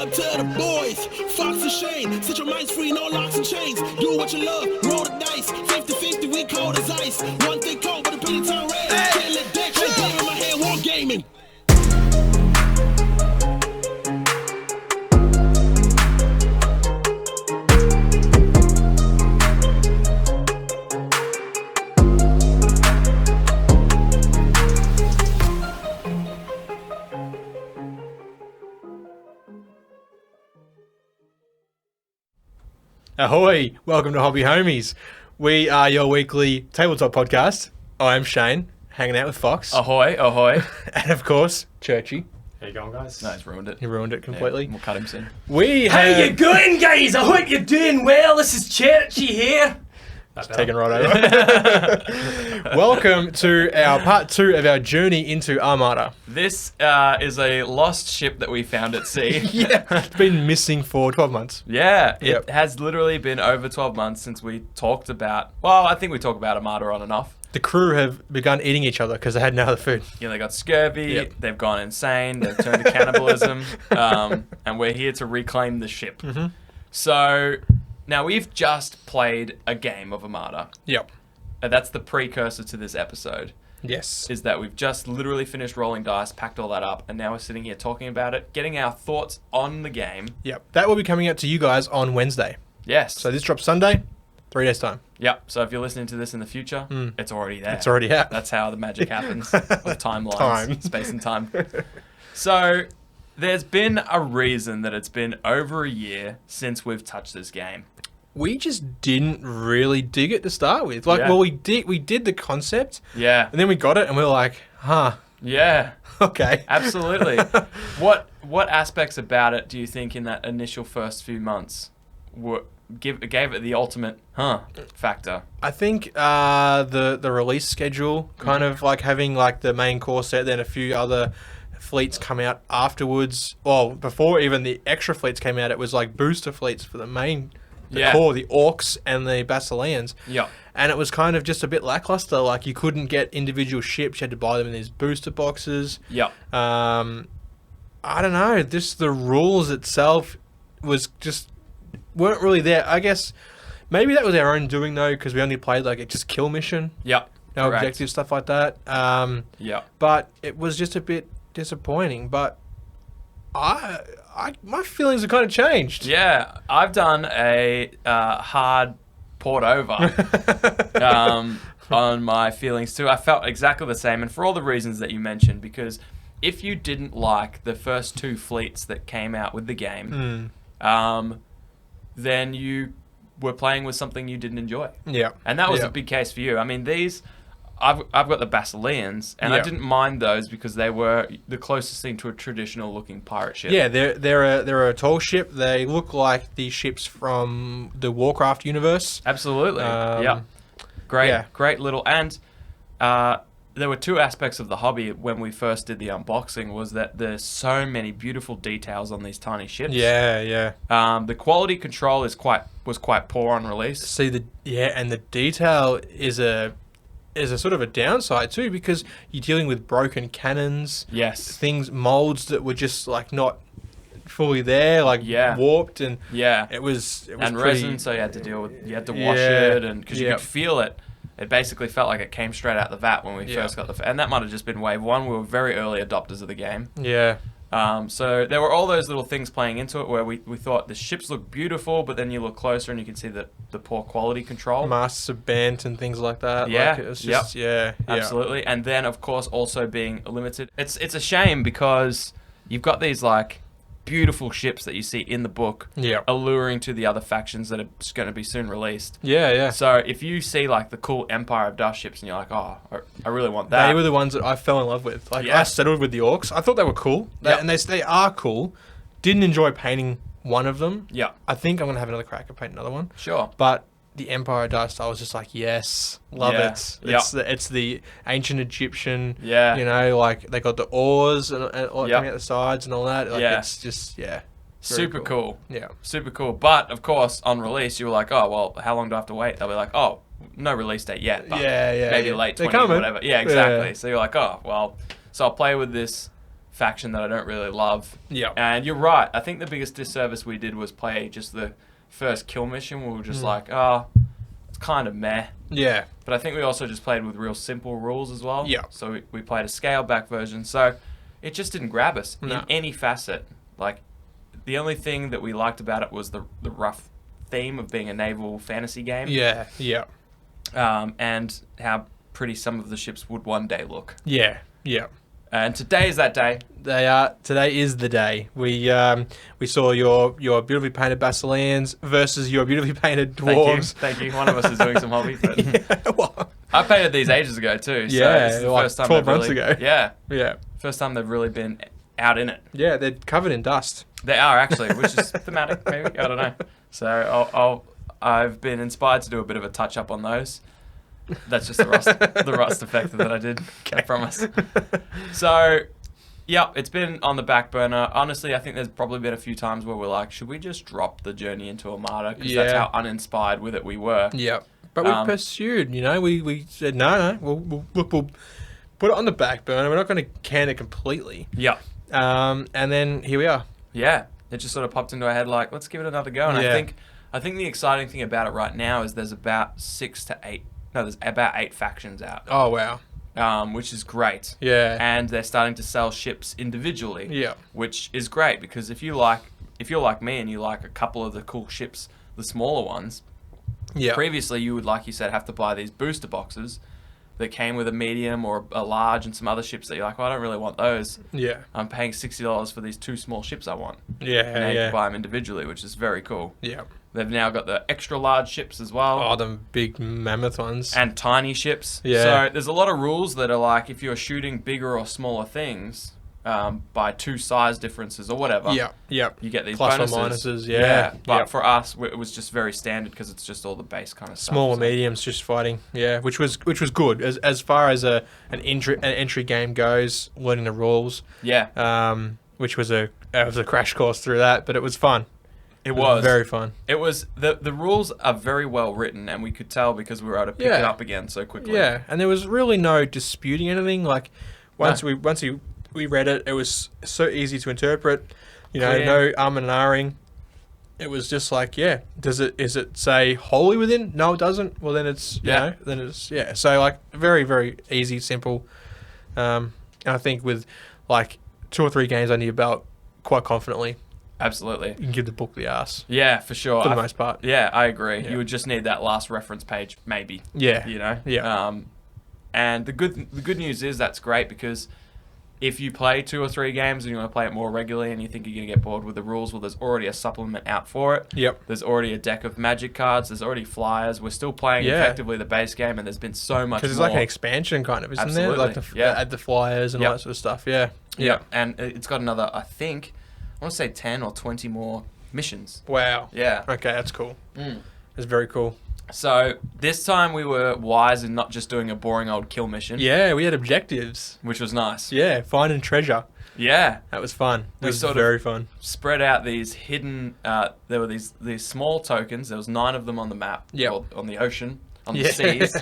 up to the boys. Fox and Shane, set your minds free, no locks and chains. Do what you love, roll the dice. 50-50, we cold as ice. One thing cold, but a penny turn red. Can't let that shit game in my hand, war gaming. Ahoy! Welcome to Hobby Homies. We are your weekly tabletop podcast. I'm Shane, hanging out with Fox. Ahoy, ahoy. And of course, Churchy. How you going, guys? No, he's ruined it. He ruined it completely. Yeah, we'll cut him soon. How you going, guys? I hope you're doing well. This is Churchy here. Taken right over. Welcome to our part 2 of our journey into Armada. This is a lost ship that we found at sea. Yeah, it's been missing for 12 months. Yeah, Yep. it has literally been over 12 months since we talked about... Well, I think we talked about Armada on and off. The crew have begun eating each other because they had no other food. You know, they got scurvy, Yep. they've gone insane, they've turned to cannibalism, and we're here to reclaim the ship. Mm-hmm. So... Now, we've just played a game of Armada. Yep. That's the precursor to this episode. Yes. Is that we've just literally finished rolling dice, packed all that up, and now we're sitting here talking about it, getting our thoughts on the game. Yep. That will be coming out to you guys on Wednesday. Yes. So this drops Sunday, 3 days time. Yep. So if you're listening to this in the future, it's already there. It's already out. That's how the magic happens with timelines, Time. space and time. So there's been a reason that it's been over a year since we've touched this game. We just didn't really dig it to start with. Like, Yeah. well, we did the concept, Yeah. and then we got it, and we were like, huh, Yeah. okay. Absolutely. What aspects about it do you think in that initial first few months gave it the ultimate factor? I think the release schedule, kind of like having like the main core set, then a few other fleets come out afterwards. Well, before even the extra fleets came out, it was like booster fleets for the main core, the Orcs and the Basileans. Yeah. And it was kind of just a bit lackluster. Like, you couldn't get individual ships. You had to buy them in these booster boxes. Yeah. I don't know. Just the rules itself weren't really there. I guess maybe that was our own doing, though, because we only played like a just kill mission. Yeah. No Correct. objective, stuff like that. Yeah. But it was just a bit disappointing. But my feelings have kind of changed. Yeah, I've done a hard port over on my feelings too. I felt exactly the same, and for all the reasons that you mentioned, because if you didn't like the first 2 fleets that came out with the game, then you were playing with something you didn't enjoy. Yeah. And that was a big case for you. I mean, I've got the Basileans, and I didn't mind those because they were the closest thing to a traditional looking pirate ship. Yeah, they're a tall ship. They look like the ships from the Warcraft universe. Absolutely. Yeah. Great little. And there were 2 aspects of the hobby when we first did the unboxing, was that there's so many beautiful details on these tiny ships. Yeah. The quality control was quite poor on release. See and the detail is a sort of a downside too, because you're dealing with broken cannons. Yes. Molds that were just like not fully there, like warped, and it was and pretty, resin, so you had to wash it, and because you could feel it. It basically felt like it came straight out the vat when we first got and that might have just been wave 1. We were very early adopters of the game. Yeah. So there were all those little things playing into it where we thought the ships look beautiful, but then you look closer and you can see the poor quality control. Masts are bent and things like that. Yeah. Like, it was just, Absolutely. And then, of course, also being limited. It's a shame because you've got these, like, beautiful ships that you see in the book alluring to the other factions that are going to be soon released. Yeah. So if you see, like, the cool Empire of Dust ships and you're like, oh, I really want that. They were the ones that I fell in love with. Like, I settled with the Orcs. I thought they were cool. And they are cool. Didn't enjoy painting one of them. Yeah. I think I'm going to have another crack at painting another one. Sure. But the Empire of Dust, I was just like, yes, love it. It's the ancient Egyptian. Yeah. You know, like they got the oars and coming out the sides and all that. Like, it's just super cool. Yeah. Super cool. But of course, on release, you were like, oh well, how long do I have to wait? They'll be like, oh, no release date yet. But maybe late 20 or whatever. Yeah, exactly. So you're like, oh well. So I'll play with this faction that I don't really love. Yeah. And you're right. I think the biggest disservice we did was play just the first kill mission. We were just like, oh, it's kind of meh. Yeah. But I think we also just played with real simple rules as well. Yeah. So we played a scaled back version. So it just didn't grab us in any facet. Like, the only thing that we liked about it was the rough theme of being a naval fantasy game. Yeah. Yeah. And how pretty some of the ships would one day look. Yeah. Yeah. And today is that day. Today is the day. We saw your beautifully painted Basileans versus your beautifully painted Dwarves. Thank you. One of us is doing some hobby. But Yeah, well, I painted these ages ago too. So Yeah, this is the like first time 12 they've months really, ago. Yeah. yeah. First time they've really been out in it. Yeah, they're covered in dust. They are actually, which is thematic maybe. I don't know. So I've been inspired to do a bit of a touch up on those. That's just the rust effect that I did. I promise. So, yeah, it's been on the back burner. Honestly, I think there's probably been a few times where we're like, should we just drop the journey into Armada? Because that's how uninspired with it we were. Yeah. But we pursued, we said, no, we'll put it on the back burner. We're not going to can it completely. Yeah. And then here we are. Yeah. It just sort of popped into our head like, let's give it another go. And I think the exciting thing about it right now is there's about 8 factions out. Oh, wow. Which is great. Yeah. And they're starting to sell ships individually. Yeah. Which is great because if you're like me and you like a couple of the cool ships, the smaller ones, previously you would, like you said, have to buy these booster boxes that came with a medium or a large and some other ships that you're like, well, I don't really want those. Yeah. I'm paying $60 for these 2 small ships I want. Yeah, and now you can buy them individually, which is very cool. Yeah. They've now got the extra large ships as well. Oh, the big mammoth ones. And tiny ships. Yeah. So there's a lot of rules that are like, if you're shooting bigger or smaller things by 2 size differences or whatever, you get these plus bonuses. or minuses. Yeah. But for us, it was just very standard because it's just all the base kind of stuff. Small or mediums just fighting. Yeah, which was good as far as an entry game goes. Learning the rules. Yeah. Which was a crash course through that, but it was fun. It was very fun. It was the rules are very well written, and we could tell because we were able to pick it up again so quickly. Yeah, and there was really no disputing anything. Like once we read it, it was so easy to interpret. No and ahhing. It was just like, is it say wholly within? No, it doesn't. Well, then it's then it's So like very very easy, simple. And I think with like 2 or 3 games under your belt, quite confidently. Absolutely. You can give the book the ass. Yeah, for sure. For the most part. Yeah, I agree. Yeah. You would just need that last reference page, maybe. Yeah. Yeah. And the good news is that's great because if you play 2 or 3 games and you want to play it more regularly and you think you're going to get bored with the rules, well, there's already a supplement out for it. Yep. There's already a deck of magic cards. There's already flyers. We're still playing effectively the base game, and there's been so much more. Because it's like an expansion kind of, isn't there? Like add the flyers and all that sort of stuff. Yeah. Yeah. And it's got another, I want to say 10 or 20 more missions. Wow. Yeah. Okay, that's cool. It's very cool. So this time we were wise in not just doing a boring old kill mission. Yeah, we had objectives. Which was nice. Yeah, finding treasure. Yeah. That was fun. It was very fun. Spread out these hidden, there were these small tokens. There was 9 of them on the map. Or on the ocean, on the seas,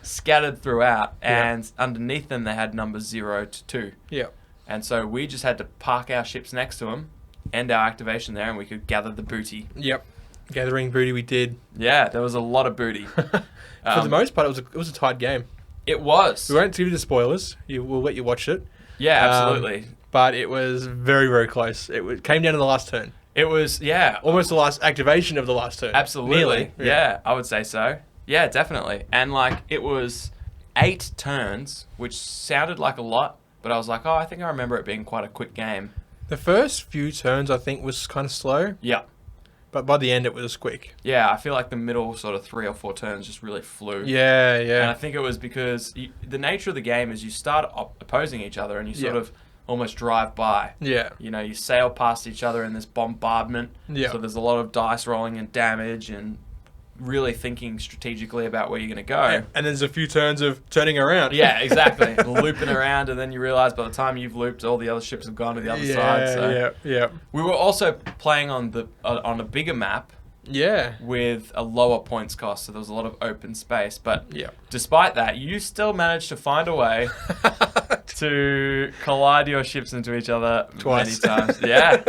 scattered throughout. And underneath them they had numbers 0 to 2. Yeah. And so we just had to park our ships next to them, end our activation there, and we could gather the booty. Yep. Gathering booty we did. Yeah, there was a lot of booty. For the most part, it was a tight game. It was. We won't give you the spoilers. We'll let you watch it. Yeah, absolutely. But it was very, very close. It came down to the last turn. It was, almost the last activation of the last turn. Absolutely. Nearly. Yeah, I would say so. Yeah, definitely. And it was 8 turns, which sounded like a lot. But I was like, I think I remember it being quite a quick game. The first few turns, I think, was kind of slow. Yeah. But by the end, it was quick. Yeah, I feel like the middle sort of 3 or 4 turns just really flew. Yeah. And I think it was because the nature of the game is you start opposing each other and you sort of almost drive by. Yeah. You sail past each other in this bombardment. Yeah. So there's a lot of dice rolling and damage and really thinking strategically about where you're going to go. And there's a few turns of turning around. Yeah, exactly. Looping around, and then you realize by the time you've looped, all the other ships have gone to the other side. So. Yeah. We were also playing on a bigger map, Yeah. with a lower points cost, so there was a lot of open space. But Yeah. despite that, you still managed to find a way to collide your ships into each other Twice. many times. Yeah.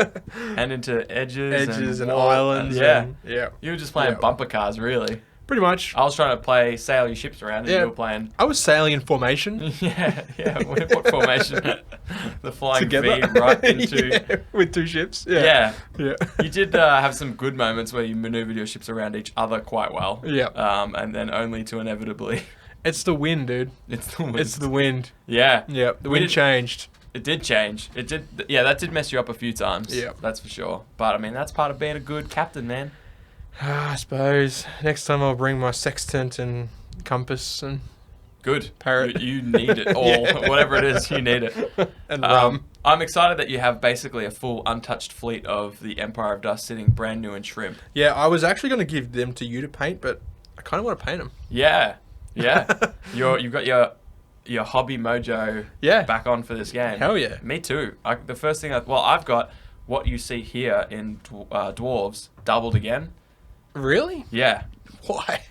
And into edges and wall- islands. yeah. And, yeah. You were just playing Yeah. bumper cars, really. Pretty much. I was trying to sail your ships around, and Yeah. you were playing. I was sailing in formation. Yeah. What formation? The flying Together. V right into. Yeah, with 2 ships. Yeah. Yeah. Yeah. You did have some good moments where you maneuvered your ships around each other quite well. Yeah. And then only to inevitably. It's the wind, dude. It's the wind. It's the wind. Yeah. Yeah. The We wind did- changed. It did change. It did. Yeah, that did mess you up a few times. Yeah. That's for sure. But I mean, that's part of being a good captain, man. I suppose. Next time I'll bring my sextant and compass and Good. Parrot. You need it all. Yeah. Whatever it is, you need it. and rum. I'm excited that you have basically a full untouched fleet of the Empire of Dust sitting brand new in shrimp. Yeah, I was actually going to give them to you to paint, but I kind of want to paint them. Yeah. Yeah. You've got your hobby mojo Yeah. back on for this game. Hell yeah. Me too. The first thing I've got what you see here in Dwarves doubled again. Really? Yeah. Why?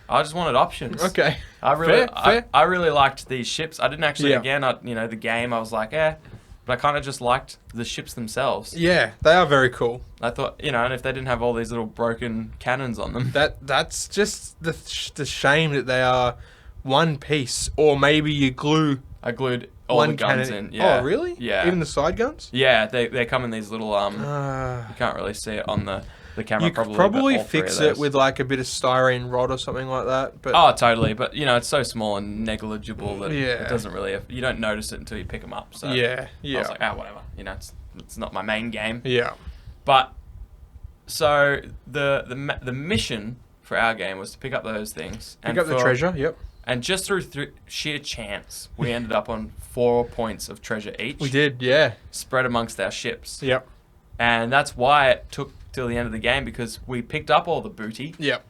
I just wanted options. Okay. I really, Fair. I really liked these ships. I didn't actually, Yeah. again, the game, I was like, but I kind of just liked the ships themselves. Yeah, they are very cool. I thought, and if they didn't have all these little broken cannons on them. That's just the shame that they are one piece, or maybe you glue I glued all one the guns cannon. in. Yeah. Oh, really? Yeah. Even the side guns? Yeah, they come in these little, you Uh, can't really see it on the camera you could but probably all three of fix it those. with like a bit of styrene rod or something like that. But Oh, totally. But, it's so small and negligible that Yeah. it doesn't really, you don't notice it until you pick them up. So yeah, I was like, whatever. It's not my main game. yeah, But so the mission for our game was to pick up those things. pick up the treasure. Yep, And just through sheer chance, we ended up on 4 points of treasure each. we did. Yeah, Spread amongst our ships. yep, And that's why it took till the end of the game, because we picked up all the booty. yep.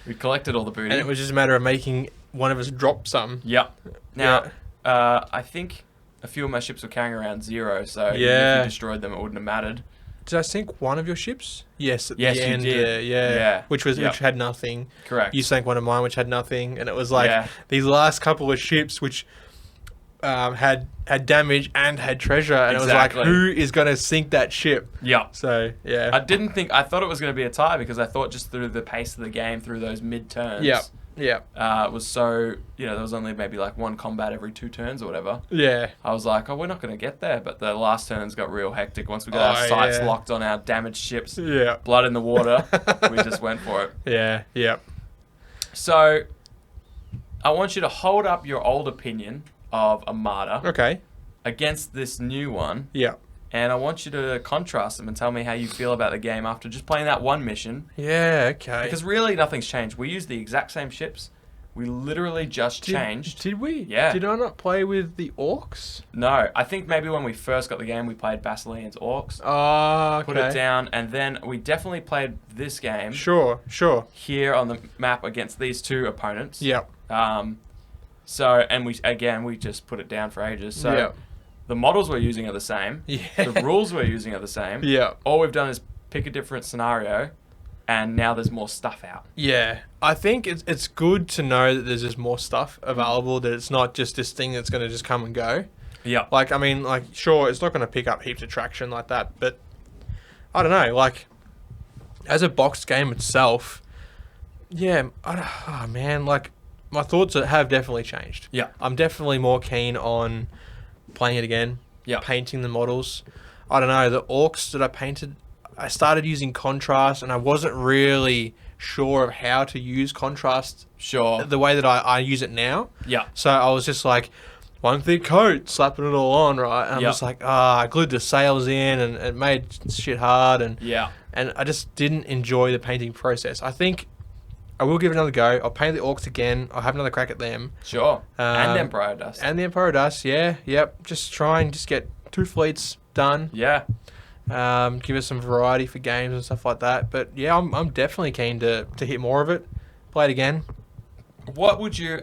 We collected all the booty. And it was just a matter of making one of us drop some. Yep. Now, I think a few of my ships were carrying around 0, so even if Yeah. you destroyed them, it wouldn't have mattered. Did I sink one of your ships? Yes, at Yes, the you end. did. Yeah. Yeah. Which had nothing. Correct. You sank one of mine, which had nothing, and it was like Yeah. these last couple of ships, which had damage and had treasure, and Exactly. it was like, who is going to sink that ship? Yep. So yeah, I thought it was going to be a tie, because I thought just through the pace of the game, through those mid-turns, yeah, it was so, there was only maybe like one combat every 2 turns or whatever. yeah. I was like, we're not going to get there. But the last turns got real hectic. Once we got our sights yeah. locked on our damaged ships, Yeah. blood in the water, we just went for it. Yeah, yeah. So I want you to hold up your old opinion of Armada Okay. against this new one. Yeah. And I want you to contrast them and tell me how you feel about the game after just playing that one mission. Yeah, okay. Because really nothing's changed. We use the exact same ships. We literally just changed. Did we? Yeah. Did I not play with the Orcs? No, I think maybe when we first got the game, we played Basileans Orcs. Oh, okay. Put it down, and then we definitely played this game Sure. here on the map against these 2 opponents. Yep. And we just put it down for ages. So Yep. the models we're using are the same. Yeah. The rules we're using are the same. Yeah. All we've done is pick a different scenario, and now there's more stuff out. Yeah. I think it's good to know that there's just more stuff available, that it's not just this thing that's going to just come and go. Yeah. Like, I mean, like, sure, it's not going to pick up heaps of traction like that, but I don't know, like, as a boxed game itself, yeah, oh man, like, my thoughts have definitely changed. Yeah. I'm definitely more keen on playing it again, Yeah. painting the models. I don't know, the Orcs that I painted, I started using contrast, and I wasn't really sure of how to use contrast Sure. the way that I use it now. Yeah. So I was just like, one thick coat, slapping it all on, right? And I'm Yep. just like, I glued the sails in, and it made shit hard, and Yeah. I just didn't enjoy the painting process. I think I will give it another go. I'll paint the Orcs again. I'll have another crack at them. Sure. and Um, Empire Dust. And the Emperor Dust, yeah, yep. Just try and just get 2 fleets done. Yeah. Give us some variety for games and stuff like that. But yeah, I'm definitely keen to hit more of it. Play it again. What would you...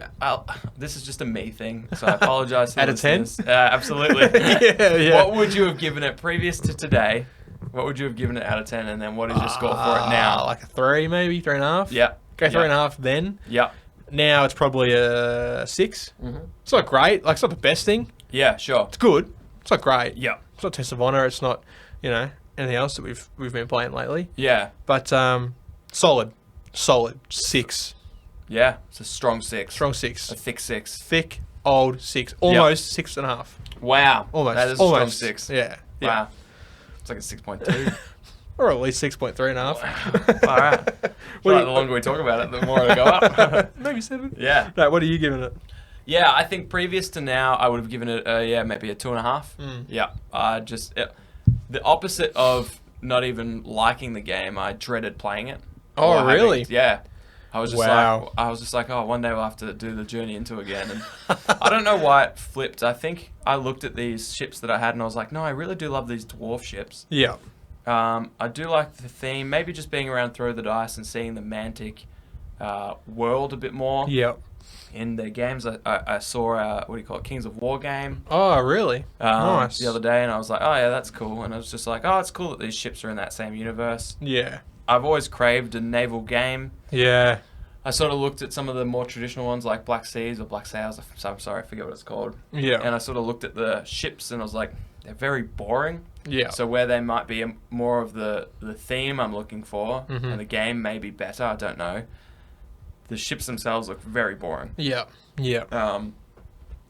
this is just a me thing, so I apologize to Out the of 10? listeners. Absolutely. Yeah. What would you have given it previous to today What would you have given it out of 10, and then what is your score for it now? Like a 3, maybe 3.5. Yeah. Go 3.5 then. Yeah. Now it's probably a 6. Mm-hmm. It's not great. Like, it's not the best thing. Yeah, sure. It's good. It's not great. Yeah. It's not Test of Honor. It's not, anything else that we've been playing lately. Yeah. But solid 6. Yeah, it's a strong 6. Strong 6. A thick 6. Thick old 6. Almost 6.5. Wow. Almost. That is a strong 6. Yeah. Wow. It's like a 6.2. Or at least 6.3.5. All right. The longer we talk about it, the more it'll go up. Maybe 7. Yeah. No, what are you giving it? Yeah, I think previous to now, I would have given it, maybe a 2.5. Yeah. The opposite of not even liking the game, I dreaded playing it. Oh, really? Yeah. I was just like, oh, one day we'll have to do the journey into again. And I don't know why it flipped. I think I looked at these ships that I had and I was like, no, I really do love these dwarf ships. Yeah. I do like the theme. Maybe just being around Throw the Dice and seeing the Mantic world a bit more. Yeah. In their games, I saw Kings of War game. Oh, really? Nice. The other day, and I was like, oh yeah, that's cool. And I was just like, oh, it's cool that these ships are in that same universe. Yeah. I've always craved a naval game. Yeah. I sort of looked at some of the more traditional ones like Black Seas or Black Sails. I'm sorry, I forget what it's called. Yeah. And I sort of looked at the ships and I was like, they're very boring. Yeah. So where they might be more of the theme I'm looking for, and the game may be better, I don't know. The ships themselves look very boring. Yeah. Yeah. And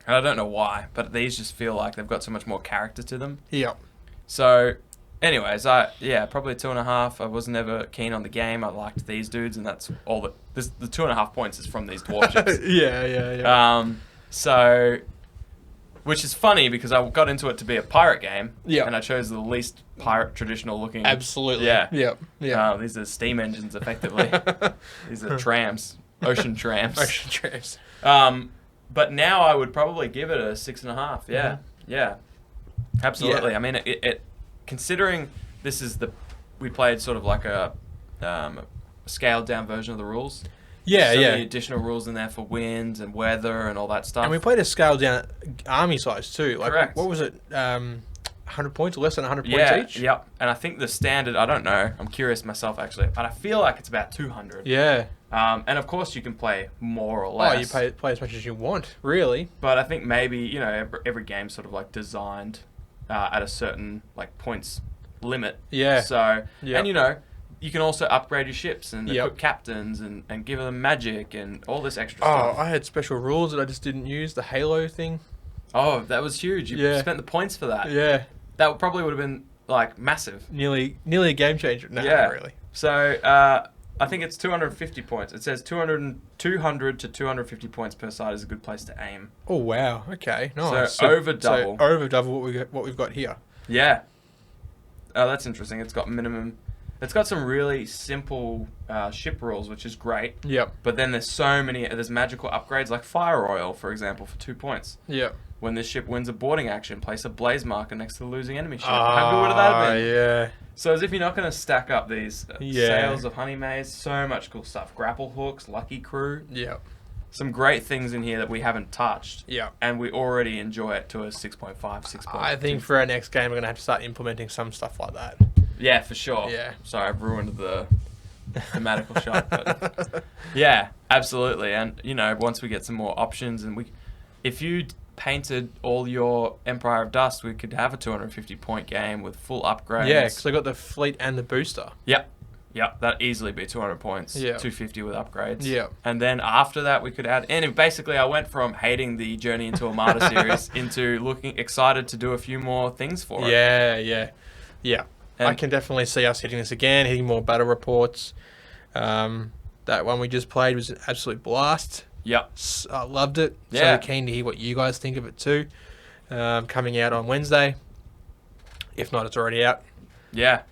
I don't know why, but these just feel like they've got so much more character to them. Yeah. So, anyways, probably 2.5. I was never keen on the game. I liked these dudes, and that's all that. The 2.5 points is from these dwarf ships. Yeah. So, which is funny because I got into it to be a pirate game. Yeah. And I chose the least pirate traditional looking. Absolutely. Yeah. Yeah. Yeah. These are steam engines, effectively. These are trams, ocean trams. Ocean trams. But now I would probably give it a 6.5. Yeah. Yeah. Absolutely. Yeah. I mean, it considering this is we played sort of like a scaled down version of the rules. Yeah, The additional rules in there for wind and weather and all that stuff. And we played a scaled down army size too. Like, Correct. What was it? 100 points or less than 100 points each? Yeah. And I think the standard, I don't know. I'm curious myself actually, but I feel like it's about 200. Yeah. And of course you can play more or less. Oh, you play as much as you want, really. But I think maybe, every game's sort of like designed at a certain like points limit. Yeah. So, and you can also upgrade your ships and equip Yep. captains and give them magic and all this extra Oh, stuff. I had special rules that I just didn't use. The Halo thing. Oh, that was huge. You spent the points for that. Yeah. That probably would have been like massive. Nearly a game changer. No, not really. So, I think it's 250 points. It says 200 to 250 points per side is a good place to aim. Oh, wow. Okay. Nice. So over double. So over double what we've got here. Yeah. Oh, that's interesting. It's got minimum. It's got some really simple ship rules, which is great. Yep. But then there's magical upgrades like Fire Oil, for example, for 2 points. Yep. When this ship wins a boarding action, place a blaze marker next to the losing enemy ship. How good would that have been? Yeah. So as if you're not going to stack up these sails of Honey Maze, so much cool stuff. Grapple hooks, Lucky Crew. Yep. Some great things in here that we haven't touched. Yeah. And we already enjoy it to a 6.5, 6.2. I think for our next game, we're going to have to start implementing some stuff like that. Yeah, for sure. Yeah. Sorry, I've ruined the thematical shot. But yeah, absolutely. And, once we get some more options and if you painted all your Empire of Dust, we could have a 250 point game with full upgrades. Yeah, because I got the fleet and the booster. Yep. That'd easily be 200 points. Yeah. 250 with upgrades. Yeah. And then after that, we could add. And basically, I went from hating the Journey into Armada series into looking excited to do a few more things for it. Yeah. And I can definitely see us hitting this again, hitting more battle reports. That one we just played was an absolute blast. Yep. I loved it. Yeah. So keen to hear what you guys think of it too. Coming out on Wednesday. If not, it's already out. Yeah.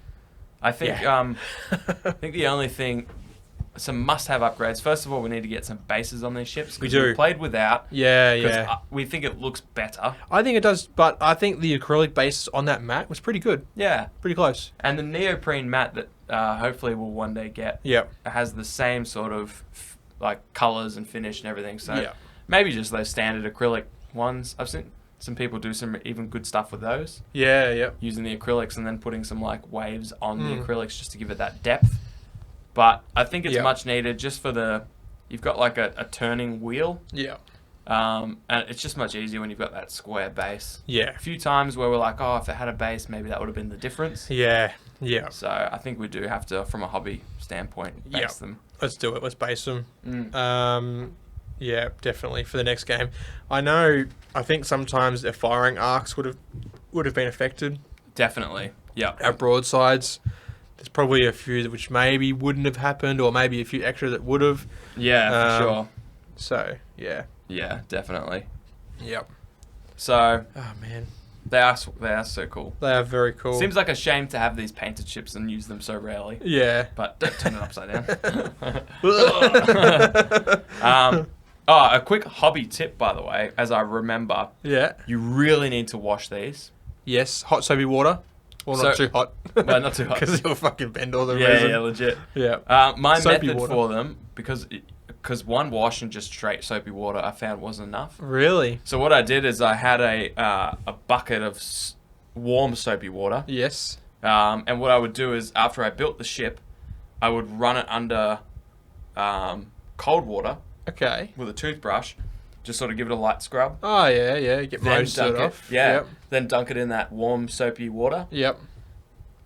I think Yeah. I think the only thing, some must-have upgrades. First of all, we need to get some bases on these ships. We do. We played without. Yeah. We think it looks better. I think it does, but I think the acrylic base on that mat was pretty good. Yeah. Pretty close. And the neoprene mat that hopefully we'll one day get Yep. has the same sort of like colors and finish and everything. So Yeah. maybe just those standard acrylic ones. I've some people do some even good stuff with those. Yeah. Using the acrylics and then putting some like waves on the acrylics just to give it that depth. But I think it's much needed just for you've got like a turning wheel. Yeah. And it's just much easier when you've got that square base. Yeah. A few times where we're like, oh, if it had a base, maybe that would have been the difference. Yeah. So I think we do have to, from a hobby standpoint, base them. Let's do it. Let's base them. Yeah, definitely for the next game. I think sometimes their firing arcs would have been affected. Definitely. Yeah. Our broadsides. There's probably a few which maybe wouldn't have happened, or maybe a few extra that would have. Yeah, for sure. So, yeah. Yeah, definitely. Yep. So, oh man, they are so cool. They are very cool. Seems like a shame to have these painted ships and use them so rarely. Yeah. But don't turn it upside down. A quick hobby tip, by the way, as I remember. Yeah. You really need to wash these. Yes, hot soapy water. Well, not too hot. Well, not too hot. Because you'll fucking bend all the resin. Yeah, legit. Yeah. My Soapy method water. for them, because one wash and just straight soapy water I found wasn't enough. Really? So what I did is I had a bucket of warm soapy water. Yes. And what I would do is after I built the ship, I would run it under cold water. Okay. With a toothbrush, just sort of give it a light scrub. Oh yeah. Get most of it off. Yeah. Yep. Then dunk it in that warm soapy water. Yep.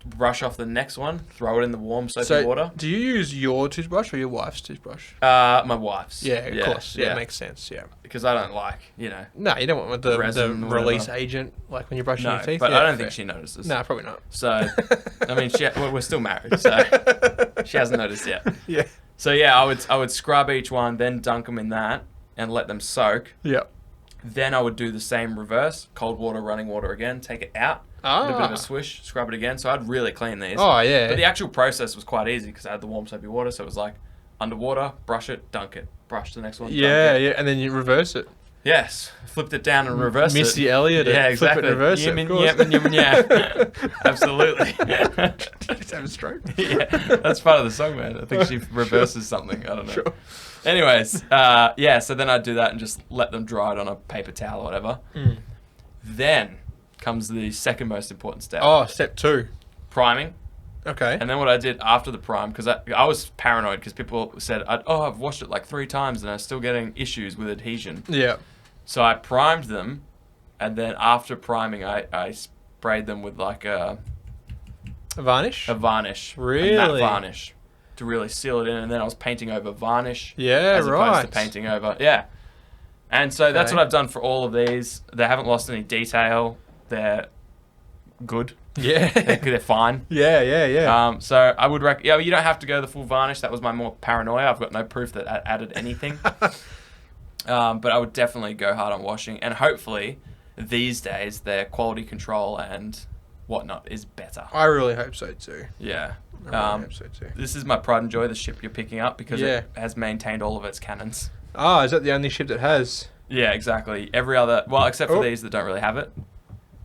Brush off the next one. Throw it in the warm soapy water. Do you use your toothbrush or your wife's toothbrush? My wife's. Yeah, of course. Yeah, makes sense. Yeah. Because I don't like, No, you don't want the resin or release whatever. agent like when you're brushing your teeth. But Yeah, I don't fair. think she notices. No, probably not. So, I mean, we're still married, so she hasn't noticed yet. Yeah. So yeah, I would scrub each one, then dunk them in that, and let them soak. Yep. Then I would do the same reverse: cold water, running water again, take it out, a bit of a swish, scrub it again. So I'd really clean these. Oh yeah. But the actual process was quite easy because I had the warm soapy water, so it was like underwater, brush it, dunk it, brush the next one. Yeah, dunk it. yeah, and then you reverse it. Yes, flipped it down and reversed it. Missy Elliott. Yeah, exactly. Flip it, reverse it. Of course. Yeah. Absolutely. Just have a stroke. Yeah, that's part of the song, man. I think she reverses something. I don't know. Sure. Anyways, so then I'd do that and just let them dry it on a paper towel or whatever. Then comes the second most important step. Oh, step 2. Priming. Okay. And then what I did after the prime, because I was paranoid because people said, I've washed it like 3 times and I'm still getting issues with adhesion. Yeah. So I primed them, and then after priming, I sprayed them with like a varnish? A varnish. Really? A matte varnish to really seal it in, and then I was painting over varnish. Yeah, as opposed to painting over. Yeah. And so that's what I've done for all of these. They haven't lost any detail. They're good. Yeah. They're fine. Yeah. So I would recommend. You don't have to go the full varnish. That was my more paranoia. I've got no proof that added anything. But I would definitely go hard on washing, and hopefully these days their quality control and whatnot is better. I really hope so too. Yeah. I really hope so too. This is my pride and joy, the ship you're picking up, because it has maintained all of its cannons. Ah, is that the only ship that has? Yeah, exactly. Every other, except for these that don't really have it.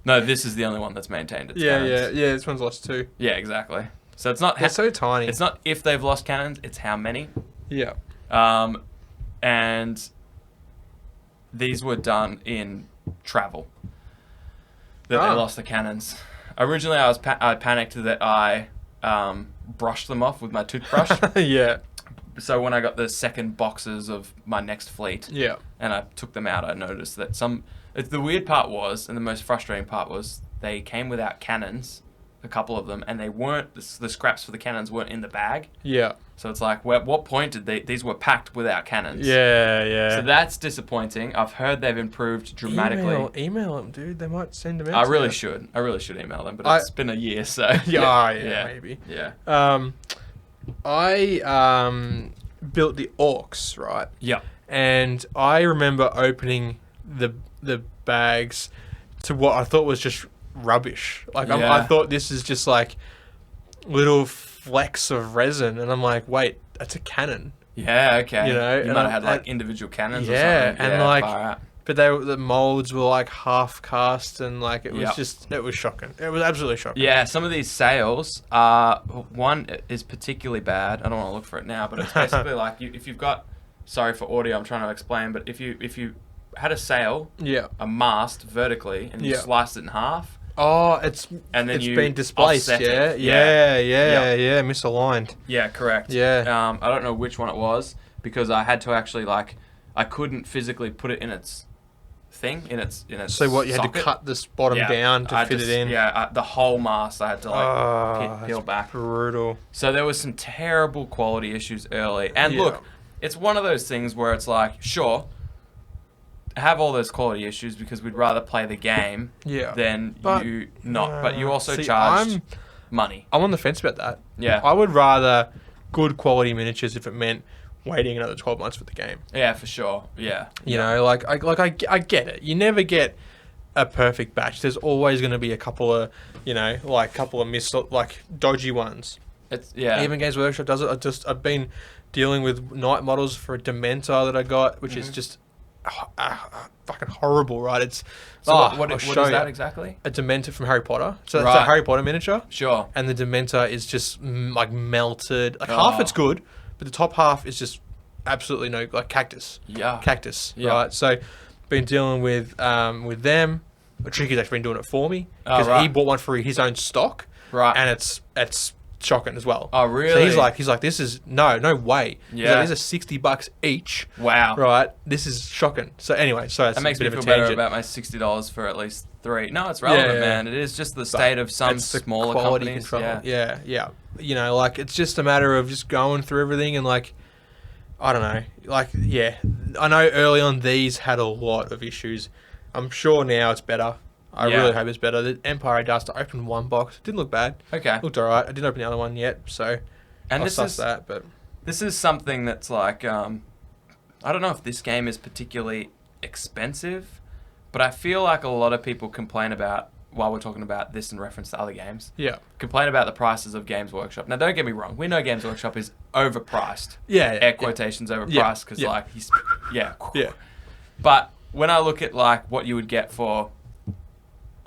No, this is the only one that's maintained its cannons. Yeah. This one's lost 2. Yeah, exactly. So it's not. They're so tiny. It's not if they've lost cannons; it's how many. Yeah. And these were done in travel. That they lost the cannons. Originally, I panicked that I brushed them off with my toothbrush. Yeah. So when I got the second boxes of my next fleet, and I took them out, I noticed that the weird part was, and the most frustrating part was, they came without cannons, a couple of them, and they weren't, the scraps for the cannons weren't in the bag. Yeah. So it's like, at what point did these were packed without cannons? Yeah. So that's disappointing. I've heard they've improved dramatically. Email them, dude. They might send them out. I really should email them, but it's been a year, so. Maybe. Yeah. I built the Orcs, right? Yeah. And I remember opening the bags to what I thought was just rubbish. Like I thought this is just like little flecks of resin, and I'm like, wait, that's a cannon. Yeah, okay. You know, you might have had like individual cannons or something. And like, but the molds were like half cast, and like it was it was shocking. It was absolutely shocking. Yeah, some of these sales, one is particularly bad. I don't want to look for it now, but it's basically like if you've got, sorry for audio, I'm trying to explain, but if you had a sail, a mast vertically, and you sliced it in half. Oh, and then it's been displaced. Yeah, misaligned. Yeah, correct. Yeah. I don't know which one it was because I had to actually I couldn't physically put it in its thing in its So what you had socket. to cut this bottom down to fit it in. Yeah, the whole mast I had to peel back. Brutal. So there was some terrible quality issues early, and look, it's one of those things where it's like, sure, have all those quality issues because we'd rather play the game than but you also charged money. I'm on the fence about that. Yeah, I would rather good quality miniatures if it meant waiting another 12 months for the game. Yeah, for sure. Yeah. You know, I get it. You never get a perfect batch. There's always going to be a couple of, dodgy ones. It's Even Games Workshop does it. I've been dealing with night models for a Dementor that I got, which is just fucking horrible, right? It's what is that exactly? A Dementor from Harry Potter. So that's a Harry Potter miniature. Sure. And the Dementor is just melted. Half it's good, but the top half is just absolutely cactus. Yeah. Cactus, right? So, been dealing with them. Tricky's actually been doing it for me because he bought one for his own stock. Right. And it's shocking as well. Oh, really? So he's like, this is no way. Yeah. These are $60 each. Wow. Right. This is shocking. So anyway, that makes me feel better about my $60 for at least 3. No, it's relevant, man. It is just the state of some smaller companies. Control. Yeah. You know, it's just a matter of just going through everything and I don't know. I know early on these had a lot of issues. I'm sure now it's better. I really hope it's better. The Empire Dust, I opened one box. Didn't look bad. Okay. Looked alright. I didn't open the other one yet, so I'll suss that. But this is something that's I don't know if this game is particularly expensive, but I feel like a lot of people complain about, while we're talking about this in reference to other games, complain about the prices of Games Workshop. Now, don't get me wrong. We know Games Workshop is overpriced. Air quotations overpriced because he's... Yeah. But when I look at what you would get for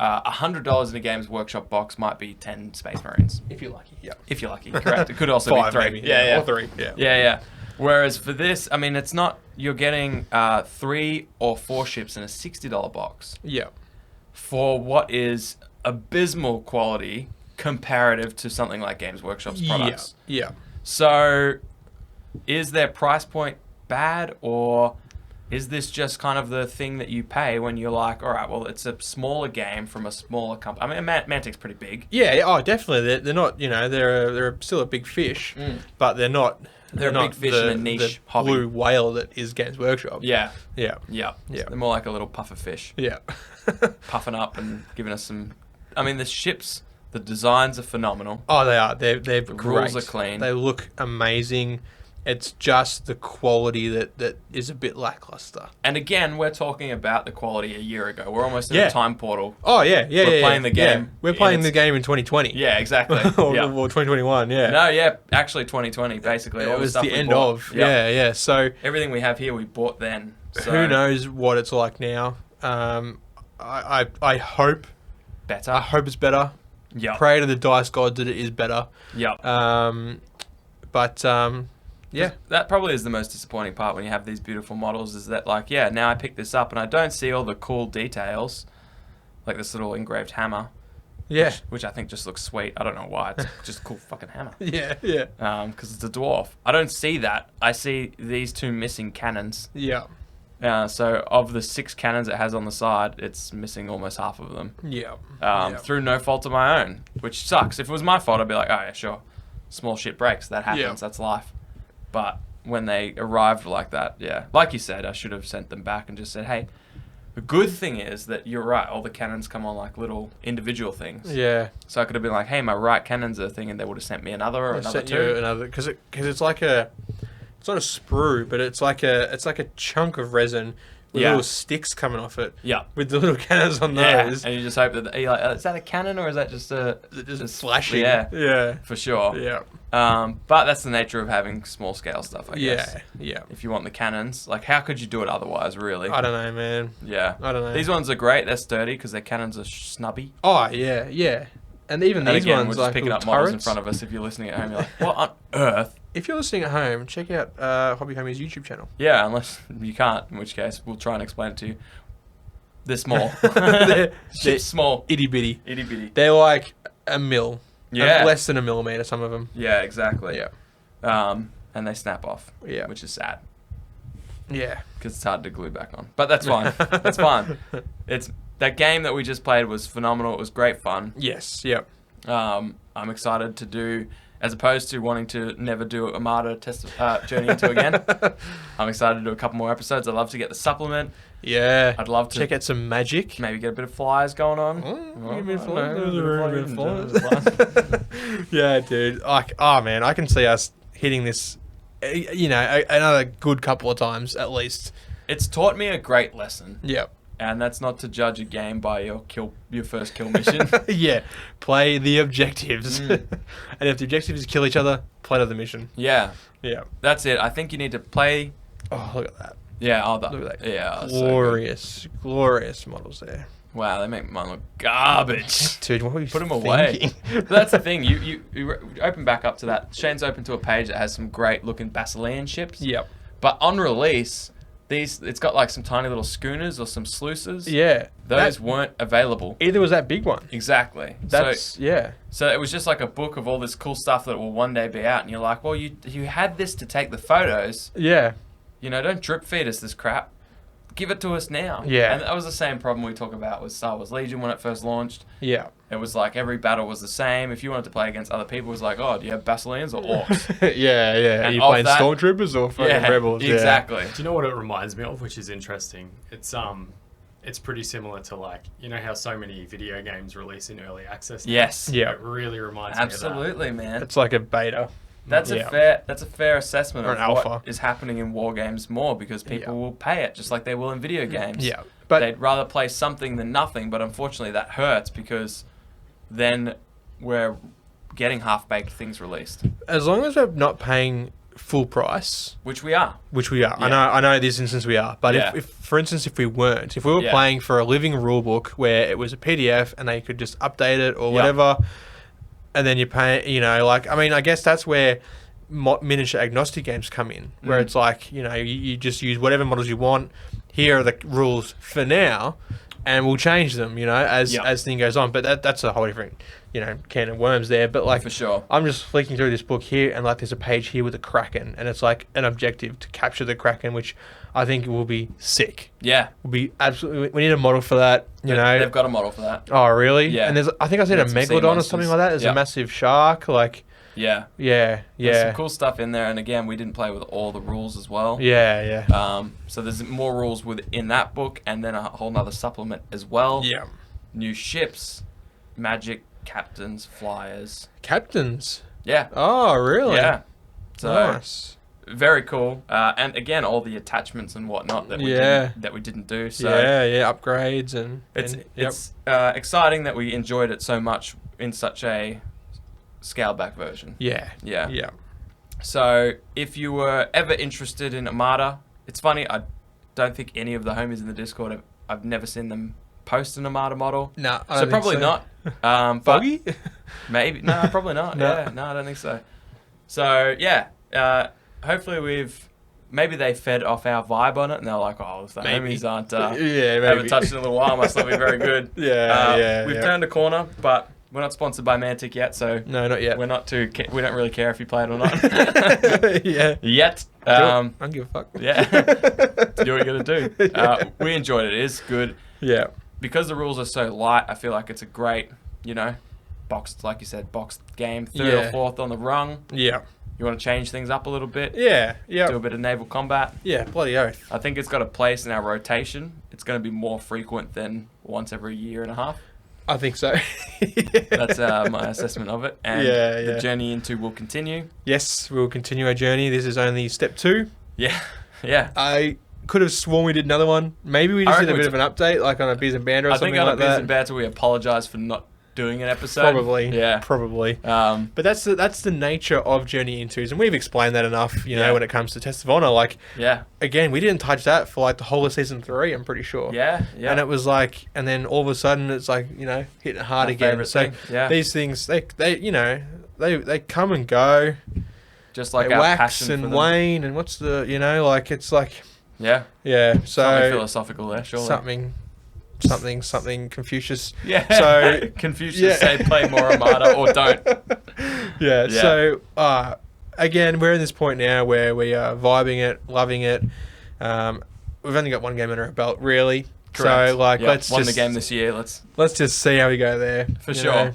$100 in a Games Workshop box might be 10 Space Marines. If you're lucky. Yeah. If you're lucky, correct. It could also be 3. Maybe. Or 3. Yeah. Whereas for this, I mean, it's not... You're getting 3 or 4 ships in a $60 box. Yeah. For what is abysmal quality comparative to something like Games Workshop's products. Yeah. So, is their price point bad, or is this just kind of the thing that you pay when you're like, all right, well, it's a smaller game from a smaller company? I mean, Mantic's pretty big. Yeah. Oh, definitely. They're not. They're still a big fish, but they're not. They're a not big fish in a niche hobby. Blue whale that is Games Workshop. Yeah. Yeah. They're more like a little puffer fish. Yeah. Puffing up and giving us some... I mean, the ships, the designs are phenomenal. Oh, they are. They're the great. Rules are clean. They look amazing. It's just the quality that is a bit lackluster. And again, we're talking about the quality a year ago. We're almost in a time portal. Oh, yeah. We're playing the game. Yeah. We're playing the game in 2020. Yeah, exactly. or 2021, yeah. No, actually 2020 , basically. It was the end of. Yeah. So everything we have here, we bought then. So. Who knows what it's like now. I hope... Better. I hope it's better. Yeah. Pray to the dice gods that it is better. Yeah. Yeah. That probably is the most disappointing part when you have these beautiful models, is that now I pick this up and I don't see all the cool details, like this little engraved hammer. Yeah. Which I think just looks sweet. I don't know why. It's just a cool fucking hammer. Yeah. Because it's a dwarf. I don't see that. I see these 2 missing cannons. Yeah. So of the 6 cannons it has on the side, it's missing almost half of them. Yeah. Through no fault of my own, which sucks. If it was my fault, I'd be like, oh yeah, sure. Small shit breaks. That happens. That's life. But when they arrived like that, like you said, I should have sent them back and just said, hey, the good thing is that you're right. All the cannons come on like little individual things. Yeah. So I could have been like, hey, my right cannon's a thing, and they would have sent me another or another 2. Another, because it's like a, it's not a sprue, but it's like a chunk of resin with little sticks coming off it. Yeah. With the little cannons on those. And you just hope that you're like, is that a cannon or is that just just flashing? Yeah. For sure. Yeah. But that's the nature of having small scale stuff, I guess. Yeah. If you want the cannons, how could you do it otherwise, really? I don't know, man. Yeah. I don't know. These ones are great. They're sturdy because their cannons are snubby. Oh, yeah. And even And these again, ones, we're just like picking little up models in turrets. front of us. If you're listening at home, you're like, what on earth? If you're listening at home, check out Hobby Homie's YouTube channel. Yeah, unless you can't, in which case we'll try and explain it to you. They're small. they're Ship's small. itty bitty. Itty bitty. They're like a mil. Yeah. Less than a millimeter, some of them. Yeah, exactly. Yeah. And they snap off. Yeah. Which is sad. Yeah. Because it's hard to glue back on. But that's fine. That's fine. It's that game that we just played was phenomenal. It was great fun. Yes. Yep. I'm excited to do, as opposed to wanting to never do Armada Journey into again. I'm excited to do a couple more episodes. I'd love to get the supplement. Yeah. I'd love to check out some magic. maybe get a bit of flyers going on. Yeah, dude. Like, oh man, I can see us hitting this, another good couple of times at least. It's taught me a great lesson. Yep. And that's not to judge a game by your first kill mission. Yeah. Play the objectives. And if the objective is kill each other, play to the mission. Yeah. Yeah. That's it. I think you need to play. Oh, look at that. Yeah, Look at that. Yeah, so good. Glorious models there. Wow, they make mine look garbage. Dude, what were you Put them away. thinking? But that's the thing. You open back up to that. Shane's open to a page that has some great looking Basilean ships. Yep. But on release, it's got like some tiny little schooners or some sluices. Yeah. Those weren't available. Either was that big one. Exactly. Yeah. So it was just like a book of all this cool stuff that will one day be out, and you're like, well, you had this to take the photos. Yeah. Don't drip feed us this crap. Give it to us now. Yeah. And that was the same problem we talk about with Star Wars Legion when it first launched. Yeah. It was like every battle was the same. If you wanted to play against other people, it was like, oh, do you have Basileans or Orcs? Yeah. Are And you of playing that- Stormtroopers or fucking Rebels? Exactly. Do you know what it reminds me of, which is interesting? It's pretty similar to, like, you know how so many video games release in early access now? Yes. Yeah. It really reminds me of Absolutely, man. It's like a beta. That's Yeah. a fair assessment Or of an alpha. what is happening in war games more, because people will pay it just like they will in video games. Yeah. But They'd rather play something than nothing, but unfortunately that hurts because then we're getting half-baked things released, as long as we're not paying full price, which we are. which we are. Yeah. I know in this instance we are. But Yeah. if for instance, if we weren't, if we were Yeah. playing for a living rule book where it was a PDF and they could just update it or Yeah. whatever, and then you pay, I guess that's where miniature agnostic games come in, where it's like, you just use whatever models you want. Here are the rules for now, and we'll change them, as thing goes on. But that's a whole different, can of worms there. But like, For sure. I'm just flicking through this book here, and like, there's a page here with a Kraken, and it's like an objective to capture the Kraken, which I think will be sick. Yeah. Will be absolutely. We need a model for that. They've got a model for that. Oh, really? Yeah. And I think I seen a Got some sea megalodon or monsters. something like that. There's Yeah. a massive shark. Like, Yeah. yeah. There's some cool stuff in there, and again, we didn't play with all the rules as well. Yeah. So there's more rules within that book, and then a whole nother supplement as well. Yeah. New ships, magic, captains, flyers. Captains. Yeah. Oh, really? Yeah. So Nice. very cool. And again, all the attachments and whatnot that we didn't do. So Yeah. Upgrades and it's exciting that we enjoyed it so much in such a scaled back version. Yeah. Yeah. So if you were ever interested in Armada, it's funny, I don't think any of the homies in the Discord I've never seen them post an Armada model. No, I So don't probably think not. But Foggy? maybe. No, probably not. No. Yeah, no, I don't think so. So yeah, hopefully maybe they fed off our vibe on it, and they're like, oh, the Maybe. homies aren't maybe. haven't touched in a little while, must not be very good. We've turned a corner, but we're not sponsored by Mantic yet, so No, not yet. we're not we don't really care if you play it or not. Yeah. Yet. I don't give a fuck. Yeah. Do what you gotta do. We enjoyed it. It is good. Yeah. Because the rules are so light, I feel like it's a great, boxed, like you said, boxed game. Third or fourth on the rung. Yeah. You want to change things up a little bit. Yeah. Do Yeah. a bit of naval combat. Yeah. Bloody oath. I think it's got a place in our rotation. It's going to be more frequent than once every year and a half. I think so. That's my assessment of it. And the journey into will continue. Yes, we'll continue our journey. This is only step 2. Yeah. Yeah. I could have sworn we did another one. Maybe we just I did a reckon bit of an update, like on a Beers and Banter or I something think on like a Biz that. and Banter we apologise for not doing an episode. Probably. Yeah. Probably. Um, But that's the nature of Journey Intos, and we've explained that enough, you know, Yeah. when it comes to Test of Honor. Like, yeah. again, we didn't touch that for like the whole of season 3, I'm pretty sure. Yeah. Yeah. And it was like, and then all of a sudden it's like, you know, hitting hard My again. favourite So thing. Yeah. these things, they you know, they come and go. Just like They our wax passion for and them. wane, and what's the, you know, like, it's like, Yeah. yeah, Something so philosophical there, surely. something Confucius. Yeah. So Confucius yeah. say play more Armada or don't. Yeah, Yeah. so again, we're in this point now where we are vibing it, loving it. We've only got one game under our belt, really. Correct. So like, Yep. let's won just the game this year. Let's just see how we go there. for you sure. know.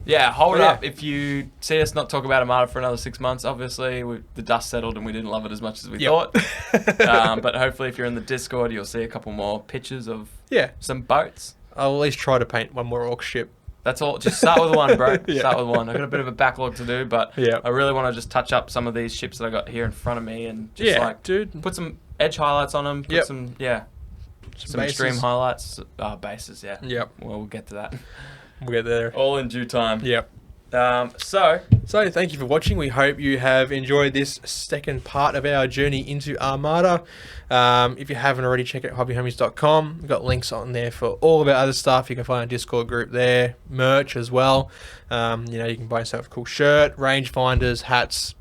Yeah, hold Yeah. up if you see us not talk about Armada for another 6 months. Obviously, the dust settled and we didn't love it as much as we Yep. thought. But hopefully, if you're in the Discord, you'll see a couple more pictures of Yeah, some boats. I'll at least try to paint one more orc ship. That's all. Just start with one, bro. Yeah. Start with one. I've got a bit of a backlog to do, but Yeah. I really want to just touch up some of these ships that I got here in front of me and just Yeah, like dude. put some edge highlights on them. Put Yep. some Some extreme bases. highlights. Bases, yeah. Yep, Well, we'll get to that. we'll get there. All in due time. Yep. So So thank you for watching. We hope you have enjoyed this second part of our journey into Armada. If you haven't already, check out hobbyhomies.com. We've got links on there for all of our other stuff. You can find our Discord group there, merch as well. You know, you can buy yourself a cool shirt, rangefinders, hats,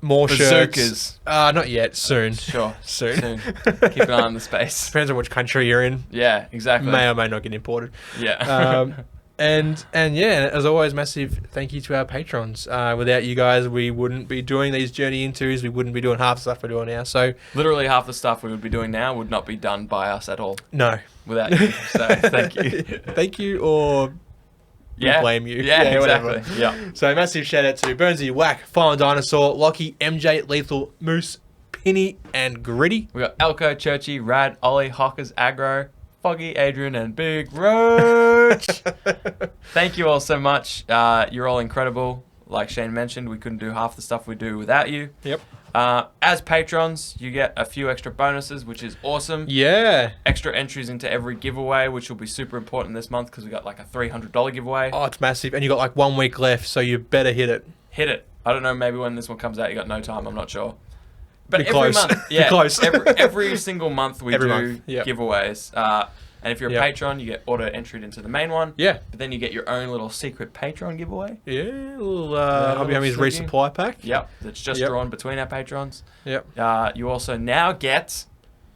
more bazookas. shirts. Not yet. Soon. Sure. Soon. Keep an eye on the space. Depends on which country you're in. Yeah, exactly. May or may not get imported. Yeah. And yeah, as always, massive thank you to our patrons. Without you guys, we wouldn't be doing these Journey Intos. We wouldn't be doing half the stuff we're doing now. So Literally half the stuff we would be doing now would not be done by us at all no, without you. So thank you. thank you, or we Yeah. blame you. Yeah, whatever. exactly. Yeah. So massive shout out to Burnsy, Whack, Final Dinosaur, Lockie, MJ, Lethal, Moose, Penny, and Gritty. We got Elko, Churchy, Rad, Ollie, Hawkers, Aggro, Foggy, Adrian, and Big Roach. Thank you all so much. You're all incredible. Like Shane mentioned, we couldn't do half the stuff we do without you. Yep. As patrons, you get a few extra bonuses, which is awesome. Yeah. Extra entries into every giveaway, which will be super important this month because we got like a $300 giveaway. Oh, it's massive, and you got like 1 week left, so you better hit it. Hit it. I don't know, maybe when this one comes out, you got no time. I'm not sure. But Be every close. month, Be yeah, close. every single month we Every do month, yep. giveaways. And if you're a Yep. patron, you get auto entered into the main one. Yeah. But then you get your own little secret Patreon giveaway. Yeah, a little Hobby little Homies sneaky. resupply pack. Yep. That's just Yep. drawn between our patrons. Yep. You also now get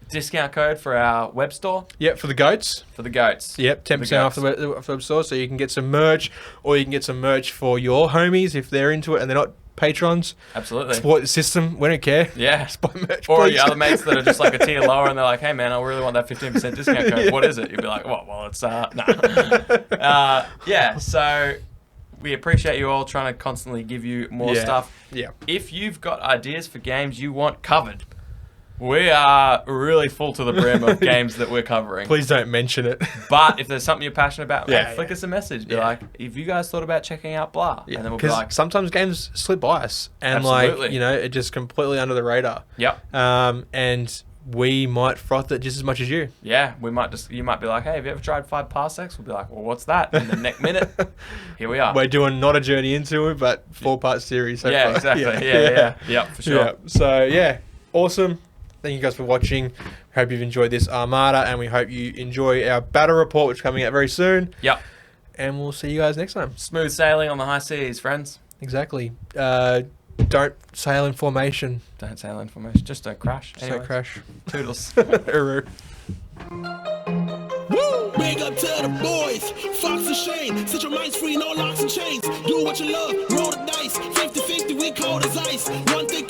a discount code for our web store Yep, for the goats. for the goats. Yep, 10% off the web store, so you can get some merch, or you can get some merch for your homies if they're into it and they're not patrons. Absolutely. Support the system. We don't care. Yeah. Just buy merch, Or please. your other mates that are just like a tier lower and they're like, hey man, I really want that 15% discount code. What is it? You'll be like, well, it's, nah. Yeah, so we appreciate you all trying to constantly give you more Yeah. stuff. Yeah. If you've got ideas for games you want covered, we are really full to the brim of games that we're covering. Please don't mention it. But if there's something you're passionate about, Yeah, flick us a message. Be Yeah. like, if you guys thought about checking out blah. Yeah, And then we'll be because like, sometimes games slip by us, and like, Absolutely. you know, it just completely under the radar. yep. And we might froth it just as much as you. Yeah, you might be like, hey, have you ever tried 5 parsecs? We'll be like, well, what's that? And the next minute, here we are. We're doing not a journey into it, but 4-part series. So Yeah, far. exactly. Yeah. Yep, for sure. Yeah. So yeah, awesome. Thank you guys for watching. Hope you've enjoyed this Armada, and we hope you enjoy our battle report, which is coming out very soon. Yep. And we'll see you guys next time. Smooth sailing on the high seas, friends. Exactly. Don't sail in formation. Don't sail in formation. Just don't crash. Just don't crash. Toodles. Uru. Woo! Big up to the boys, Fox and Shane. Set your minds free, no locks and chains. Do what you love, roll the dice. 50-50, we cold as ice. One thing